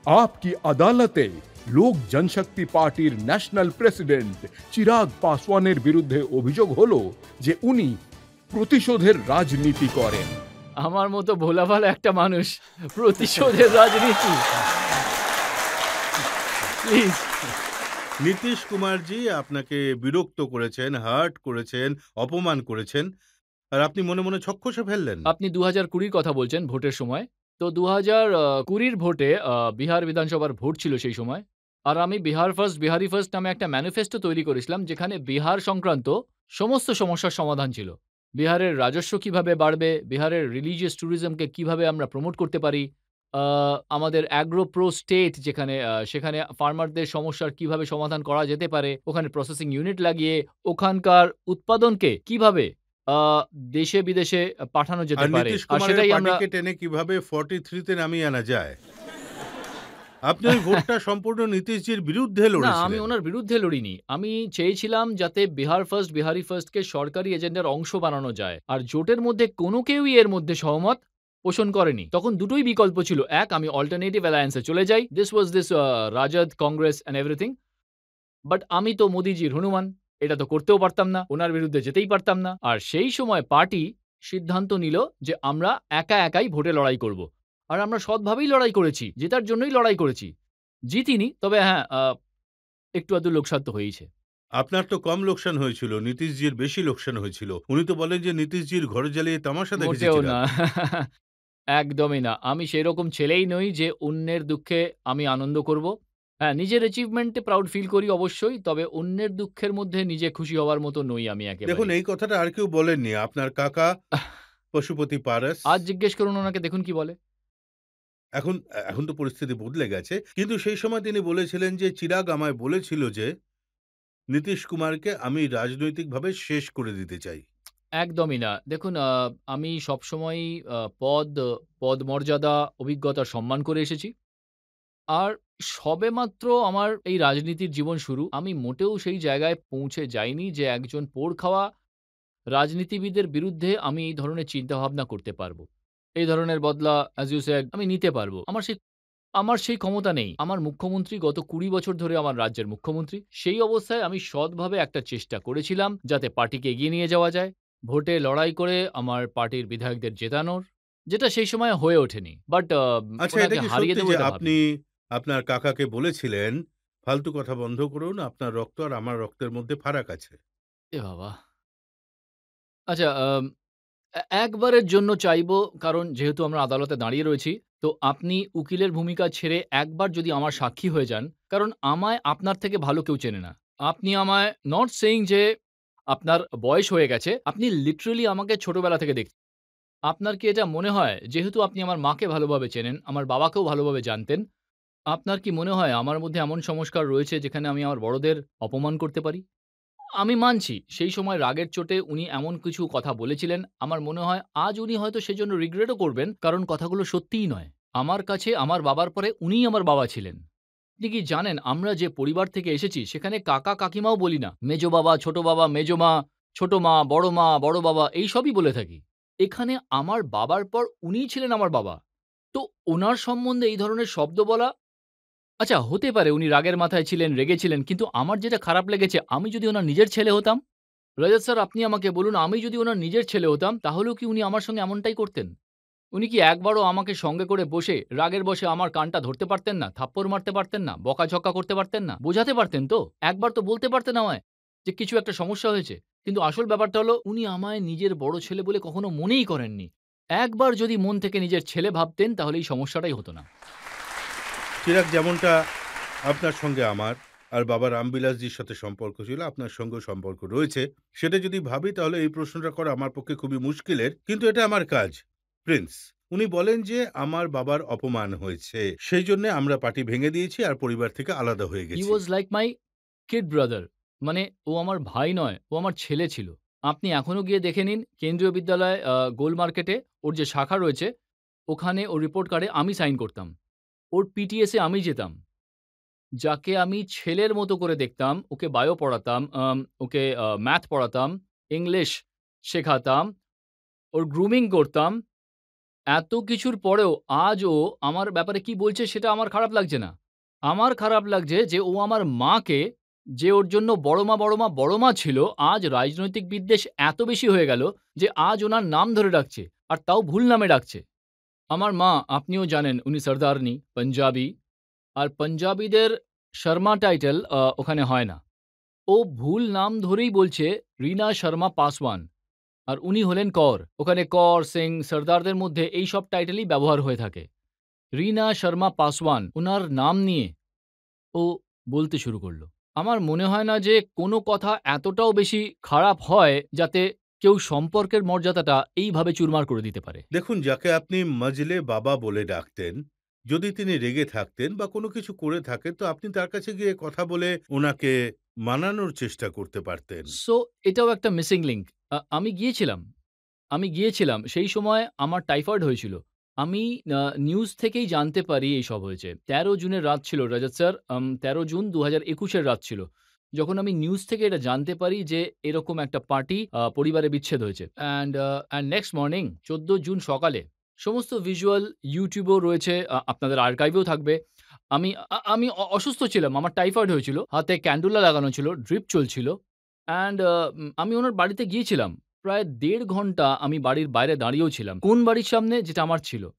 आपकी আদালতে লোক জনশক্তি পার্টির ন্যাশনাল প্রেসিডেন্ট চিরাগ পাসওয়ানের বিরুদ্ধে অভিযোগ হলো যে উনি প্রতিশোধের রাজনীতি করেন। আমার মতো ভোলাভালা একটা মানুষ প্রতিশোধের রাজনীতি, প্লিজ। নীতিশ কুমারজি আপনাকে বিরক্ত করেছেন, হার্ট করেছেন, অপমান করেছেন, আর আপনি মনে মনে ছক-কষে ফেললেন। আপনি 2020 কথা বলছেন ভোটের সময়। তো 2020 ভোটে বিহার বিধানসভার ভোট ছিল সেই সময়। আর আমি বিহার ফার্স্ট, বিহারি ফার্স্ট নামে একটা ম্যানিফেস্টো তৈরি করেছিলাম, যেখানে বিহার সংক্রান্ত সমস্ত সমস্যার সমাধান ছিল। বিহারের রাজস্ব কিভাবে বাড়বে, বিহারের রিলিজিয়াস ট্যুরিজমকে কিভাবে আমরা প্রমোট করতে পারি, আ আমাদের অ্যাগ্রো প্রো স্টেট যেখানে সেখানে ফার্মারদের সমস্যার কিভাবে সমাধান করা যেতে পারে, ওখানে প্রসেসিং ইউনিট লাগিয়ে ওখানকার উৎপাদনকে কিভাবে আ দেশে-বিদেশে পাঠানো যেতে আর পারে। নীতিশ আর কুমারের সেটাই আমরা পার্টিকে টেনে কিভাবে 43 তে নামিয়ে আনা যায়। আপনি ওই ভোটটা সম্পূর্ণ নীতিশজির বিরুদ্ধে না, আমি লড়েছিলেন। ওনার বিরুদ্ধে লড়িনি। আমি চেয়েছিলাম যাতে বিহার ফার্স্ট, বিহারি ফার্স্টকে সরকারি এজেন্ডার অংশ বানানো যায়। আর জোটের মধ্যে কোনো কেউই এর মধ্যে সহমত পোষণ করেনি। তখন দুটোই বিকল্প ছিল। এক, আমি অল্টারনেটিভ অ্যালায়েন্স এ চলে যাই। দিস ওয়াজ রাজাদ, কংগ্রেস অ্যান্ড এভরিথিং। বাট আমি তো মোদিজির হনুমান। এটা তো করতেও পারতাম না। উনার বিরুদ্ধে যেতেই পারতাম না। আর সেই সময় পার্টি সিদ্ধান্ত নিল যে আমরা একাই ভোটে লড়াই করব। আর আমরা সৎভাবেই লড়াই করেছি। জেতার জন্যই লড়াই করেছি। জিতিনি, তবে হ্যাঁ, একটু আধটু লোকসাধ্য হয়েছে। আপনার তো কম লোকসান হয়েছিল, নীতিশজির বেশি লোকসান হয়েছিল। উনি তো বলেন যে নীতিশজির ঘরে জ্বালিয়ে তামাশা দেখেছে মোটেও চিরাগ। না। একদমই না। আমি সেরকম ছেলেই নই যে অন্যের দুঃখে আমি আনন্দ করব। হ্যাঁ, নিজের অ্যাচিভমেন্টে প্রাউড ফিল করি অবশ্যই। তবে অন্যের দুঃখের মধ্যে নিজে খুশি হওয়ার মতো নই আমি দেখুন, একেবারেই। এই কথাটা আর কেউ বলেননি। আপনার কাকা পশুপতি পারস। আজ জিজ্ঞেস করুন ওনাকে, দেখুন কি বলে। এখন এখন তো পরিস্থিতি বদলে গেছে। কিন্তু সেই সময় তিনি বলেছিলেন যে, চিরাগ আমায় বলেছিল যে, নীতিশ কুমারকে আমি রাজনৈতিকভাবে শেষ করে দিতে চাই। একদমই না। দেখুন, আমি সবসময়ই পদমর্যাদা, অভিজ্ঞতার সম্মান করে এসেছি। আর সবেমাত্র আমার এই রাজনীতির জীবন শুরু। আমি মোটেও সেই জায়গায় পৌঁছে যাইনি যে একজন পোড় খাওয়া রাজনীতিবিদের বিরুদ্ধে আমি এই ধরনের চিন্তাভাবনা করতে পারবো। এই ধরনের বদলা, as you said, আমি নিতে পারবো। আমার সেই ক্ষমতা নেই। আমার মুখ্যমন্ত্রী গত ২০ বছর ধরে আমার রাজ্যের মুখ্যমন্ত্রী। সেই অবস্থায় আমি সৎভাবে একটা চেষ্টা করেছিলাম যাতে পার্টিকে এগিয়ে নিয়ে যাওয়া যায়। ভোটে লড়াই করে আমার পার্টির বিধায়কদের জেতানোর, যেটা সেই সময় হয়ে ওঠেনি। বাট আচ্ছা, এটা ওনাকে কি হারিয়ে সত্যি দেবো যে এটা আপনি ভাবিনি। আপনার কাকাকে বলেছিলেন, "ফালতু কথা বন্ধ করুন, আপনার রক্ত আর আমার রক্তের মধ্যে ফারাক আছে"? এ বাবা! আচ্ছা, একবারের জন্য চাইবো, কারণ যেহেতু আমরা আদালতে দাঁড়িয়ে রয়েছি, তো আপনি উকিলের ভূমিকা ছেড়ে একবার যদি আমার সাক্ষী হয়ে যান, কারণ আমায় আপনার থেকে ভালো কেউ চেনে না। আপনি আমায় not saying যে আপনার বয়স হয়ে গেছে, আপনি লিটারেলি আমাকে ছোটবেলা থেকে দেখছেন। আপনার কি এটা মনে হয়, যেহেতু আপনি আমার মাকে ভালোভাবে চেনেন, আমার বাবাকেও ভালোভাবে জানতেন, আপনার কি মনে হয় আমার মধ্যে এমন সংস্কার রয়েছে যেখানে আমি আমার বড়দের অপমান করতে পারি? আমি মানছি, সেই সময় রাগের চোটে উনি এমন কিছু কথা বলেছিলেন। আমার মনে হয় আজ উনি হয়তো সেজন্য রিগ্রেটও করবেন, কারণ কথাগুলো সত্যিই নয়। আমার কাছে আমার বাবার পরে উনিই আমার বাবা ছিলেন। আপনি কি জানেন আমরা যে পরিবার থেকে এসেছি সেখানে কাকা কাকিমাও বলি না। মেজো বাবা, ছোট বাবা, মেজো মা, ছোট মা, বড় বাবা এইসবই বলে থাকি। এখানে আমার বাবার পর উনিই ছিলেন আমার বাবা। তো উনার সম্বন্ধে এই ধরনের শব্দ বলা, আচ্ছা, হতে পারে উনি রাগের মাথায় ছিলেন, রেগেছিলেন। কিন্তু আমার যেটা খারাপ লেগেছে, আমি যদি উনার নিজের ছেলে হতাম, রজত স্যার আপনি আমাকে বলুন, আমি যদি উনার নিজের ছেলে হতাম, তাহলেও কি উনি আমার সঙ্গে এমনটাই করতেন? উনি কি একবারও আমাকে সঙ্গে করে বসে, রাগের বশে আমার কানটা ধরতে পারতেন না? থাপ্পড় মারতে পারতেন না? বকাঝকা করতে পারতেন না? বোঝাতে পারতেন তো? একবার তো বলতে পারতেন আমায় যে কিছু একটা সমস্যা হয়েছে। কিন্তু আসল ব্যাপারটা হলো উনি আমায় নিজের বড় ছেলে বলে কখনো মনেই করেননি। একবার যদি মন থেকে নিজের ছেলে ভাবতেন তাহলে এই সমস্যাটাই হতো না। চিরাগ, যেমনটা আপনার সঙ্গে আমার আর বাবা রামবিলাসজির সাথে সম্পর্ক ছিল, আপনার সঙ্গেও সম্পর্ক রয়েছে। সেটা যদি ভাবি তাহলে এই প্রশ্নটা করা আমার পক্ষে খুবই মুশকিলের। কিন্তু এটা আমার কাজ। প্রিন্স, উনি বলেন যে আমার বাবার অপমান হয়েছে। সেই জন্যে আমরা পার্টি ভেঙে দিয়েছি আর পরিবার থেকে আলাদা হয়ে হি গেছি। Was like my kid brother. মানে ও আমার ভাই নয়, ও আমার ছেলে ছিল। আপনি এখনো গিয়ে দেখে নিন কেন্দ্রীয় বিদ্যালয় গোল মার্কেটে ওর যে শাখা রয়েছে, ওখানে ওর রিপোর্ট কার্ডে আমি সাইন করতাম। ওর পিটিএস এ আমি যেতাম। যাকে আমি ছেলের মতো করে দেখতাম, ওকে বায়ো পড়াতাম, ওকে ম্যাথ পড়াতাম, ইংলিশ শেখাতাম, ওর গ্রুমিং করতাম। এত কিছুর পরেও আজ ও আমার ব্যাপারে কি বলছে সেটা আমার খারাপ লাগছে না। আমার খারাপ লাগছে যে ও আমার মাকে, যে ওর জন্য বড় মা ছিল, আজ রাজনৈতিক বিদ্বেষ এত বেশি হয়ে গেল যে আজ ওনার নাম ধরে ডাকছে। আর তাও ভুল নামে ডাকছে। আমার মা, আপনিও জানেন, উনি সরদারনি, পাঞ্জাবি। আর পাঞ্জাবিদের শর্মা টাইটেল ওখানে হয় না। ও ভুল নাম ধরেই বলছে রীনা শর্মা পাসওয়ান। আর উনি হলেন কর। ওখানে কর, সিং, সর্দারদের মধ্যে এই সব টাইটেলই ব্যবহার হয়ে থাকে। রীনা শর্মা পাসওয়ান উনার নাম নিয়ে ও বলতে শুরু করল। আমার মনে হয় না যে কোনো কথা এতটাও বেশি খারাপ হয় যাতে কেউ সম্পর্কের মর্যাদাটা এইভাবে চুরমার করে দিতে পারে। দেখুন, যাকে আপনি মজলে বাবা বলে ডাকতেন, যদি তিনি রেগে থাকতেন বা কোনো কিছু করে থাকেন, তো আপনি তার কাছে গিয়ে কথা বলে ওনাকে মানানোর চেষ্টা করতে পারতেন। সো এটাও একটা মিসিং লিঙ্ক। আমি গিয়েছিলাম। সেই সময় আমার টাইফয়েড হয়েছিল। আমি নিউজ থেকেই জানতে পারি এইসব হয়েছে। ১৩ জুনের রাত ছিল রজত স্যার, ১৩ জুন ২০২১ এর রাত ছিল। যখন আমি নিউজ থেকে এটা জানতে পারি যে এরকম একটা পার্টি, পরিবারে বিচ্ছেদ হয়েছে। অ্যান্ড নেক্সট মর্নিং ১৪ জুন সকালে সমস্ত ভিজুয়াল YouTube এও রয়েছে, আপনাদের আর্কাইভেও থাকবে। আমি অসুস্থ ছিলাম। আমার টাইফয়েড হয়েছিল। হাতে ক্যান্ডুলা লাগানো ছিল, ড্রিপ চলছিল। আমি উনার বাড়িতে গিয়েছিলাম। প্রায় ১.৫ ঘন্টা আমি বাড়ির বাইরে দাঁড়িয়েও ছিলাম। কোন বাড়ির সামনে? যেটা আমার ছিল।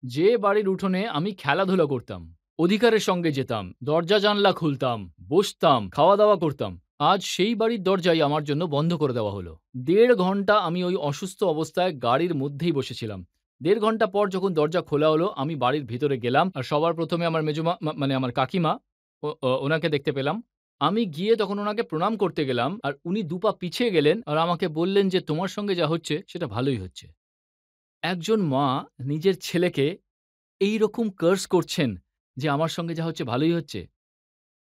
যে বাড়ির উঠোনে আমি খেলাধুলা করতাম। অধিকারের সঙ্গে যেতাম। দরজা জানলা খুলতাম, বসতাম, খাওয়া-দাওয়া করতাম। আজ সেই বাড়ির দরজাই আমার জন্য বন্ধ করে দেওয়া হলো। ১.৫ ঘন্টা আমি ওই অসুস্থ অবস্থায় গাড়ির মধ্যেই বসেছিলাম। ১.৫ ঘন্টা পর যখন দরজা খোলা হলো, আমি বাড়ির ভিতরে গেলাম। আর সবার ১ম এ আমার মেজমা মানে আমার কাকিমা, ও ও ওনাকে দেখতে পেলাম। আমি গিয়ে তখন ওনাকে প্রণাম করতে গেলাম। আর উনি ২ পা পিছিয়ে গেলেন আর আমাকে বললেন যে, "তোমার সঙ্গে যা হচ্ছে সেটা ভালোই হচ্ছে।" একজন মা নিজের ছেলেকে এইরকম কার্স করছেন যে, "আমার সঙ্গে যা হচ্ছে ভালোই হচ্ছে।"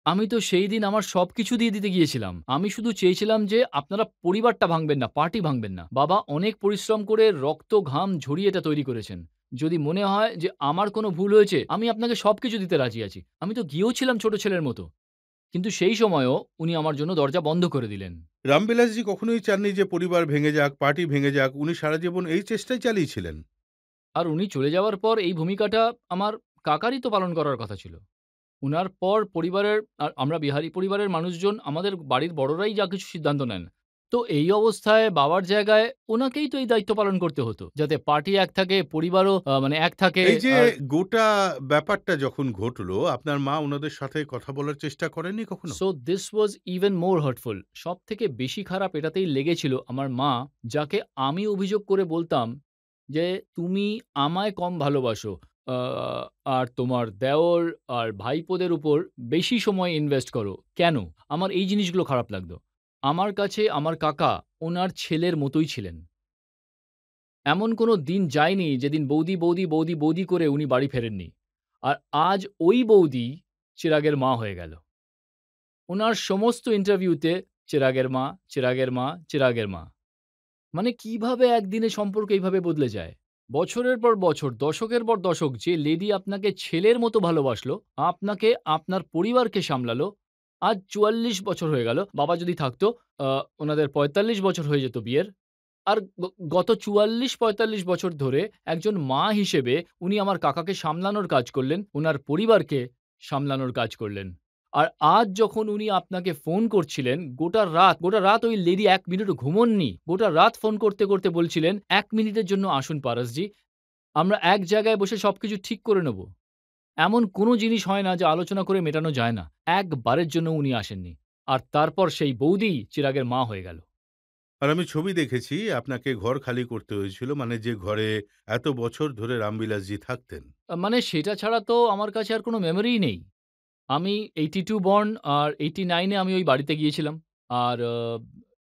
আমি তো সেই দিন আমার সবকিছু দিয়ে দিতে গিয়েছিলাম। আমি শুধু চেয়েছিলাম যে আপনারা পরিবারটা ভাঙবেন না, পার্টি ভাঙবেন না। বাবা অনেক পরিশ্রম করে রক্ত ঘাম ঝরিয়ে এটা তৈরি করেছেন। যদি মনে হয় যে আমার কোনো ভুল হয়েছে, আমি আপনাকে সবকিছু দিতে রাজি আছি। আমি তো গিয়েও ছিলাম ছোট ছেলের মতো। কিন্তু সেই সময়েও উনি আমার জন্য দরজা বন্ধ করে দিলেন। রামবিলাসজি কখনোই চাননি যে পরিবার ভেঙে যাক, পার্টি ভেঙে যাক। উনি সারা জীবন এই চেষ্টাই চালিয়েছিলেন। আর উনি চলে যাওয়ার পর এই ভূমিকাটা আমার কাকারই তো পালন করার কথা ছিল। উনার পর পরিবারের, আমরা বিহারি পরিবারের মানুষজন, আমাদের বাড়ির বড়রাই যা কিছু সিদ্ধান্ত নেন। তো এই অবস্থায় বাবার জায়গায় ওনাকেই তো এই দায়িত্ব পালন করতে হতো। যাতে পার্টি এক থাকে, পরিবারও মানে এক থাকে। এই যে আর গোটা ব্যাপারটা যখন ঘটলো, আপনার মা উনাদের সাথে কথা বলার চেষ্টা করেননি কখনো? So this was even more heartful. সবথেকে বেশি খারাপ এটাতেই লেগেছিল আমার মা, যাকে আমি অভিযোগ করে বলতাম যে, "তুমি আমায় কম ভালোবাসো। আ আর তোমার দেওর আর ভাইপোদের উপর বেশি সময় ইনভেস্ট করো। কেন?" আমার এই জিনিসগুলো খারাপ লাগতো। আমার কাছে আমার কাকা ওনার ছেলের মতোই ছিলেন। এমন কোনো দিন যায়নি যেদিন বৌদি, বৌদি, বৌদি, বৌদি করে উনি বাড়ি ফেরেননি। আর আজ ওই বৌদি চিরাগের মা হয়ে গেল। উনার সমস্ত ইন্টারভিউতে চিরাগের মা, চিরাগের মা, চিরাগের মা। মানে কিভাবে একদিনে সম্পর্ক এইভাবে বদলে যায়? বছরের পর বছর, দশকের পর দশক যে লেডি আপনাকে ছেলের মতো ভালোবাসলো, আপনাকে, আপনার পরিবারকে সামলালো, আজ ৪৪ বছর হয়ে গেল। বাবা যদি থাকতো, আ উনাদের ৪৫ বছর হয়ে যেত বিয়ের। আর গত ৪৪-৪৫ বছর ধরে একজন মা হিসেবে উনি আমার কাকাকে সামলানোর কাজ করলেন, উনার পরিবারকে সামলানোর কাজ করলেন। আর আজ যখন উনি আপনাকে ফোন করছিলেন, গোটা রাত ওই লেডি ১ মিনিটও ঘুমোননি। গোটা রাত ফোন করতে, করতে বলছিলেন, "১ মিনিটের জন্য আসুন পারসজি। আমরা এক জায়গায় বসে সবকিছু ঠিক করে নেব।" এমন কোনো জিনিস হয় না যে আলোচনা করে মেটানো যায় না। একবারের জন্য উনি আসেননি। আর তারপর সেই বৌদি চিরাগের মা হয়ে গেল। আর আমি ছবি দেখেছি আপনাকে ঘর খালি করতে হয়েছিল। মানে যে ঘরে এত বছর ধরে রামবিলাসজি থাকতেন। মানে সেটা ছাড়া তো আমার কাছে আর কোনো মেমোরিই নেই। আমি 82 বর্ন, আর 89 এ আমি ওই বাড়িতে গিয়েছিলাম। আর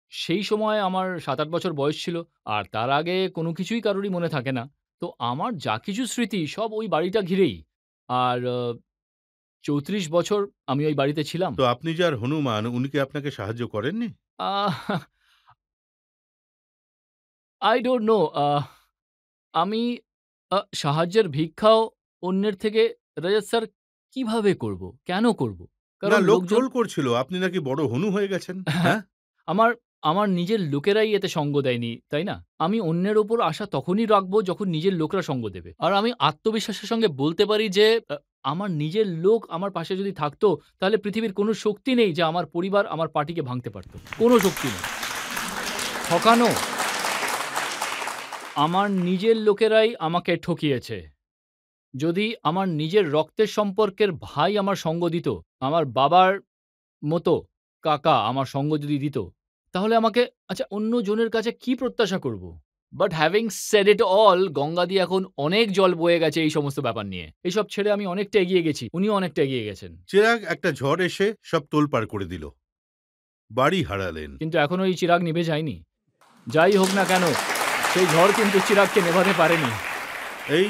সেই সময় আমার ৭-৮ বছর বয়স ছিল। আর তার আগে কোনো কিছুই কারোরই মনে থাকে না। তো আমার যা কিছু স্মৃতি সব ওই বাড়িটা ঘিরেই। আর ৩৪ বছর আমি ওই বাড়িতে ছিলাম। তো আপনি যার হনুমান, উনি কি আপনাকে সাহায্য করেননি? আহ I don't know, আমি সাহায্যের ভিক্ষাও অন্যের থেকে, রজত স্যার, কিভাবে করব? কেন করব? না, কারণ লোক লোকজন ট্রোল করছিল। আপনি নাকি বড় হনু হয়ে গেছেন। হ্যাঁ? আমার আমার নিজের লোকেরাই এতে সঙ্গ দেয়নি, তাই না? আমি অন্যের ওপর আশা তখনই রাখবো যখন নিজের লোকরা সঙ্গ দেবে। আর আমি আত্মবিশ্বাসের সঙ্গে বলতে পারি যে আমার নিজের লোক আমার পাশে যদি থাকতো, তাহলে পৃথিবীর কোনো শক্তি নেই যে আমার পরিবার, আমার পার্টিকে ভাঙতে পারত। কোনো শক্তি নেই। ঠকানো, আমার নিজের লোকেরাই আমাকে ঠকিয়েছে। যদি আমার নিজের রক্তের সম্পর্কের ভাই আমার সঙ্গ দিত, আমার বাবার মতো কাকা আমার সঙ্গ যদি দিত, তাহলে আমাকে আচ্ছা অন্য জনের কাছে কি প্রত্যাশা করব? But having said it all, Ganga দিয়ে এখন অনেক জল বয়ে গেছে এই সমস্ত ব্যাপার নিয়ে। এসব ছেড়ে আমি অনেকটা এগিয়ে গেছি। উনিও অনেকটা এগিয়ে গেছেন। চিরাগ, একটা ঝড় এসে সব তোলপাড় করে দিল, বাড়ি হারালেন। কিন্তু এখনো এই চিরাগ নিভে যায়নি। যাই হোক না কেন, সেই ঝড় কিন্তু চিরাগকে নেভাতে পারেনি। এই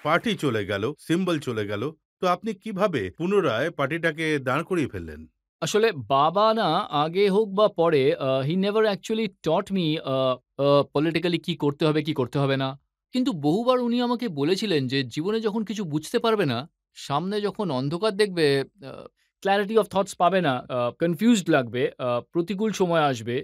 পার্টি চলে গেল, সিম্বল চলে গেল, তো আপনি কিভাবে পুনরায় পার্টিটাকে দাঁড় করিয়ে ফেললেন? আসলে বাবা না আগে হোক বা পরে he never actually taught me politically কি করতে হবে, কি করতে হবে না। কিন্তু বহুবার উনি আমাকে বলেছিলেন যে জীবনে যখন কিছু বুঝতে পারবে না, সামনে যখন অন্ধকার দেখবে, ক্ল্যারিটি অফ থটস পাবে না, কনফিউজড লাগবে, প্রতিকূল সময় আসবে,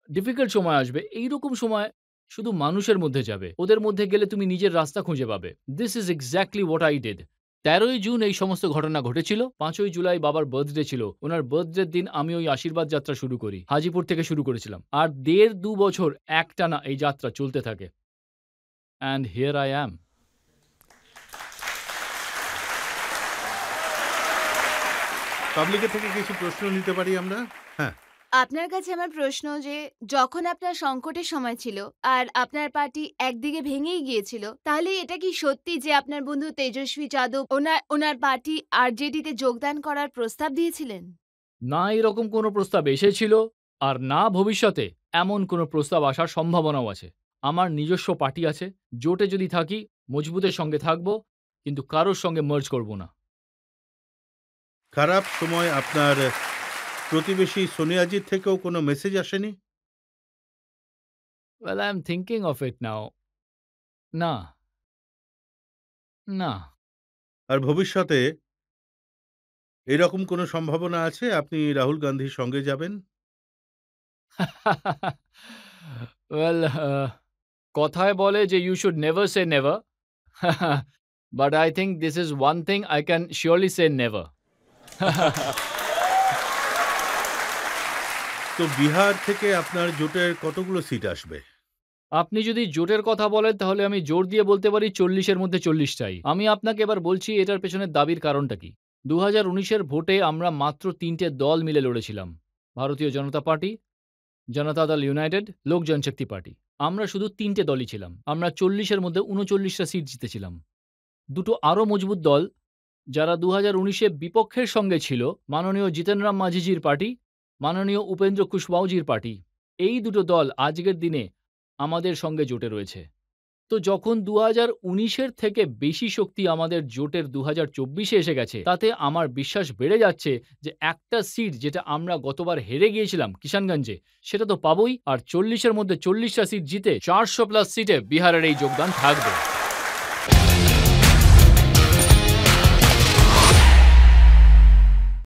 ডিফিকাল্ট সময় আসবে, এইরকম সময় শুধু মানুষের মধ্যে যাবে। ওদের মধ্যে গেলে তুমি নিজের রাস্তা খুঁজে পাবে। This is exactly what I did. ১৩ই জুন এই সমস্ত ঘটনা ঘটেছিল। ৫ই জুলাই বাবার বার্থডে ছিল। উনার বার্থডের দিন আমি ওই আশীর্বাদ যাত্রা শুরু করি। হাজীপুর থেকে শুরু করেছিলাম। আর ১.৫-২ বছর একটানা এই যাত্রা চলতে থাকে। And here I am. পাবলিকের থেকে কিছু প্রশ্ন নিতে পারি আমরা? হ্যাঁ। আপনার কাছে আমার প্রশ্ন যে যখন আপনার সংকটের সময় ছিল আর আপনার পার্টি একদিকে ভেঙেই গিয়েছিল, তাহলে এটা কি সত্যি যে আপনার বন্ধু তেজস্বী যাদব ওনার পার্টি আরজেডিতে যোগদান করার প্রস্তাব দিয়েছিলেন? না এরকম কোনো প্রস্তাব এসেছিল, আর না ভবিষ্যতে এমন কোনো প্রস্তাব আসার সম্ভাবনাও আছে। আমার নিজস্ব পার্টি আছে। জোটে যদি থাকি, মজবুতের সঙ্গে থাকব, কিন্তু কারোর সঙ্গে মার্জ করব না। খারাপ সময় আপনার প্রতিবেশী সোনিয়াজির থেকেও কোনো মেসেজ আসেনি? Well, I am thinking of it now. না, না। আর ভবিষ্যতে এরকম কোনো সম্ভাবনা আছে আপনি রাহুল গান্ধীর সঙ্গে যাবেন? ওয়েল, কথায় বলে যে you should never say never. But I think this is one thing I can surely say never. তো বিহার থেকে আপনার জোটের কতগুলো সিট আসবে? আপনি যদি জোটের কথা বলেন, তাহলে আমি জোর দিয়ে বলতে পারি ৪০-এর মধ্যে ৪০ চাই। আমি আপনাকে এবার বলছি এটার পেছনের দাবির কারণটা কি। ২০১৯-এর ভোটে আমরা মাত্র ৩টে দল মিলে লড়েছিলাম। ভারতীয় জনতা পার্টি, জনতা দল ইউনাইটেড, লোক জনশক্তি পার্টি। আমরা শুধু ৩টে দলই ছিলাম। আমরা ৪০-এর মধ্যে ৩৯টা সিট জিতেছিলাম। দুটো আরও মজবুত দল, যারা ২০১৯-এ বিপক্ষের সঙ্গে ছিল, মাননীয় জিতেন রাম মাঝিজির পার্টি, মাননীয় উপেন্দ্র কুশওয়াহজির পার্টি। এই দুটো দল আজকের দিনে আমাদের সঙ্গে জোটে রয়েছে। তো যখন ২০১৯-এর থেকে বেশি শক্তি আমাদের জোটের ২০২৪-এ এসে গেছে, তাতে আমার বিশ্বাস বেড়ে যাচ্ছে যে একটা সিট যেটা আমরা গতবার হেরে গিয়েছিলাম কিষানগঞ্জে, সেটা তো পাবোই। আর ৪০-এর মধ্যে ৪০টা সিট জিতে ৪০০+ সিটে বিহারের এই যোগদান থাকবে।